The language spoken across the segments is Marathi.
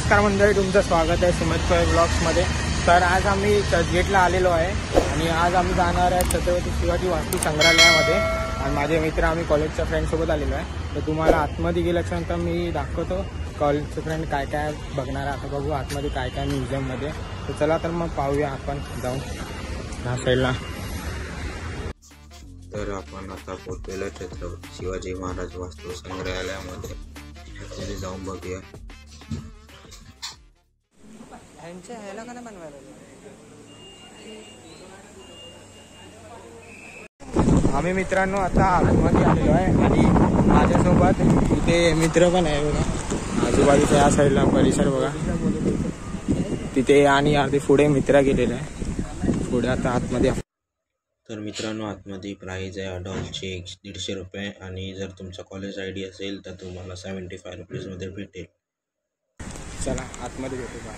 नमस्कार मंडळी, तुमचं स्वागत आहे सुमित ब्लॉग्समध्ये। तर आज आम्ही चर्चगेटला आलेलो आहे आणि आज आम्ही जाणार आहे छत्रपती शिवाजी वास्तू संग्रहालयामध्ये आणि माझे मित्र आम्ही कॉलेजच्या फ्रेंडसोबत आलेलो आहे। तर तुम्हाला आतमध्ये गेल्याच्यानंतर मी दाखवतो कॉलेजचे फ्रेंड काय काय बघणार आहे। आता बघू आतमध्ये काय काय म्युझियममध्ये। तर चला तर मग पाहूया आपण जाऊन ह्या साईडला। तर आपण आता पोहोचलेलो छत्रपती शिवाजी महाराज वास्तू संग्रहालयामध्ये जाऊन बघूया। ह्याला का नाही बनवायला आम्ही मित्रांनो आता आतमध्ये आलेलो आहे आणि माझ्यासोबत इथे मित्र पण आहे बघा। आजूबाजूच्या या साईडला परिसर बघा तिथे आणि अर्धे पुढे मित्र गेलेले आहे। पुढे आता आतमध्ये तर मित्रांनो आतमध्ये प्राइस आहे अडॉल्टची 150 रुपये आणि जर तुमचा कॉलेज ID असेल तर तुम्हाला 75 रुपीजमध्ये भेटेल। चला आतमध्ये भेटू बा।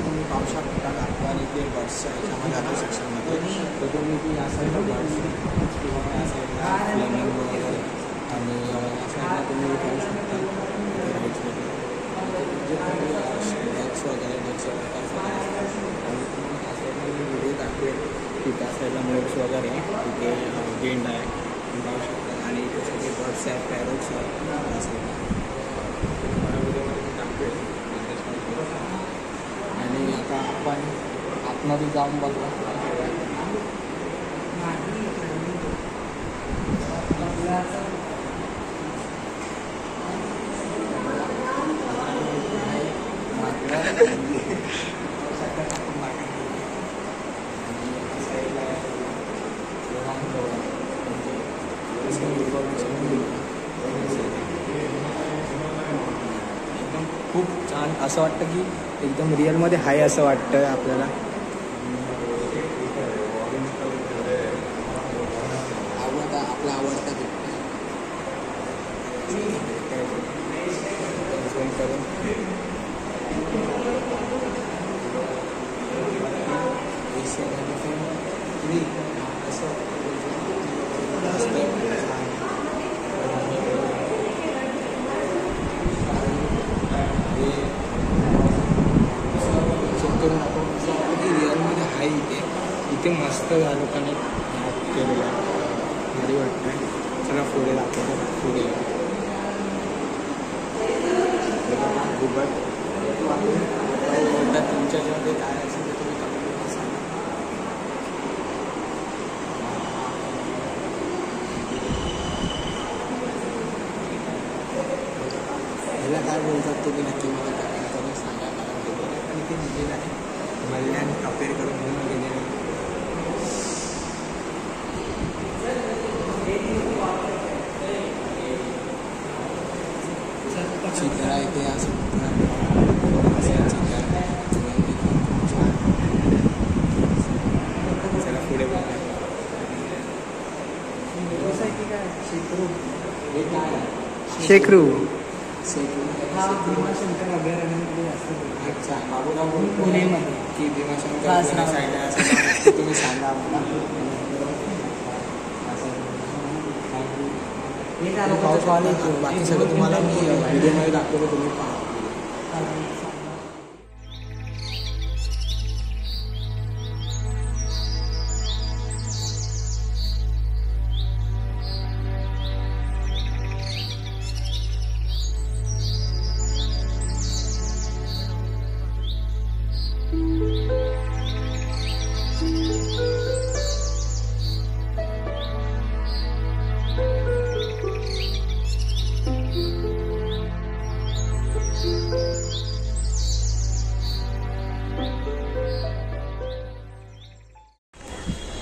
तुम्ही पाहू शकता आणि ते बसच्या ह्याच्यामध्ये आता सेक्शनमध्ये तर तुम्ही ती या साईडला बस किंवा या साईडला फ्लेमिंग वगैरे आणि या साईडला तुम्ही पाहू शकता डेक्स वगैरे डेक्सचे प्रकार आणि तुम्ही त्या साईडला मी व्हिडिओ दाखवेल की त्या साईडला मोड्स वगैरे तिथे गेंड आहे तुम्ही पाहू शकता आणि इथे सगळे बर्ड्स आहेत पॅरोट्स आहेत त्या साईडला तुम्हाला व्हिडिओमध्ये मी दाखवेल. आणि आता आपण आतमध्ये जाऊन बघू. खूप छान असं वाटतं की एकदम रिअलमध्ये आहे असं वाटतं आपल्याला. आपला आवडता रिअलमध्ये आहे इथे मस्त झालं पण केलेलं आहे भारी वाटतं. चला पुढे दाखवतो पुढे तुमच्याच्यामध्ये काय असेल ते तुम्ही कमेंटमध्ये सांगा. ह्याला काय बोलतात तुम्ही नक्की मला कमेंट करून सांगा. कारण पण इथे लिहिलेलं आहे मल्यान कपेर करून म्हणून गेलेलं आहे. चित्रा इथे असं चला पुढे बघा. शेकरू भीमाशंकर अभयारण्यामध्ये असतं. अच्छा बाबूराव पुणेमध्ये की भीमाशंकर साईड आहे असं तुम्ही सांगा आम्हाला. बाकी सगळं तुम्हाला मी व्हिडिओमध्ये दाखवतो तुम्ही पहा.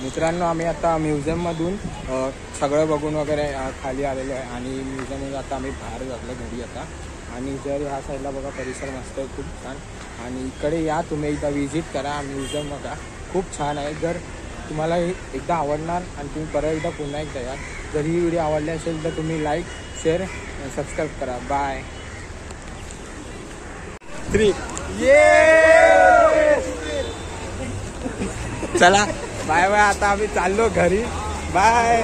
मित्रांनो आम्ही आता म्युझियममधून सगळं बघून वगैरे खाली आलेलो आहे आणि म्युझियममधून आता आम्ही बाहेर जातलो घरी आता. आणि जर ह्या साईडला बघा परिसर मस्त आहे खूप छान. आणि इकडे या तुम्ही एकदा विजिट करा म्युझियम बघा खूप छान आहे. जर तुम्हाला एकदा आवडणार आणि तुम्ही परत एकदा पुन्हा एकदा या. जर ही व्हिडिओ आवडली असेल तर तुम्ही लाईक शेअर सबस्क्राईब करा. बाय. 3 चला बाय बाय. आता आम्ही चाललो घरी. बाय.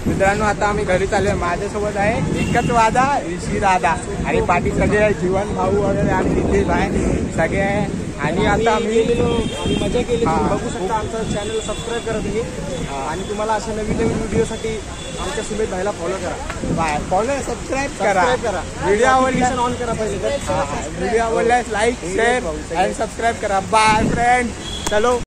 मित्रांनो आता आम्ही घरी चाललोय. माझ्यासोबत आहे एकच वादा ऋषी दादा आणि पाठी सगळे आहे जीवन भाऊ वगैरे आणि नितीश आहे सगळे आहे. आणि आता आम्ही आम्ही मजा केली. हा. तुम्ही बघू शकता आमचं चॅनल सबस्क्राईब करा तुम्ही. आणि तुम्हाला अशा नवीन नवीन व्हिडिओसाठी आमच्या सुमित भाईला फॉलो करा. फॉलो सबस्क्राईब करा. सबस्क्राईब करा. व्हिडिओ आवडली ऑन करा पहिले. व्हिडिओ आवडल्यास लाईक शेअर आणि सबस्क्राईब करा. Bye friend. चलो.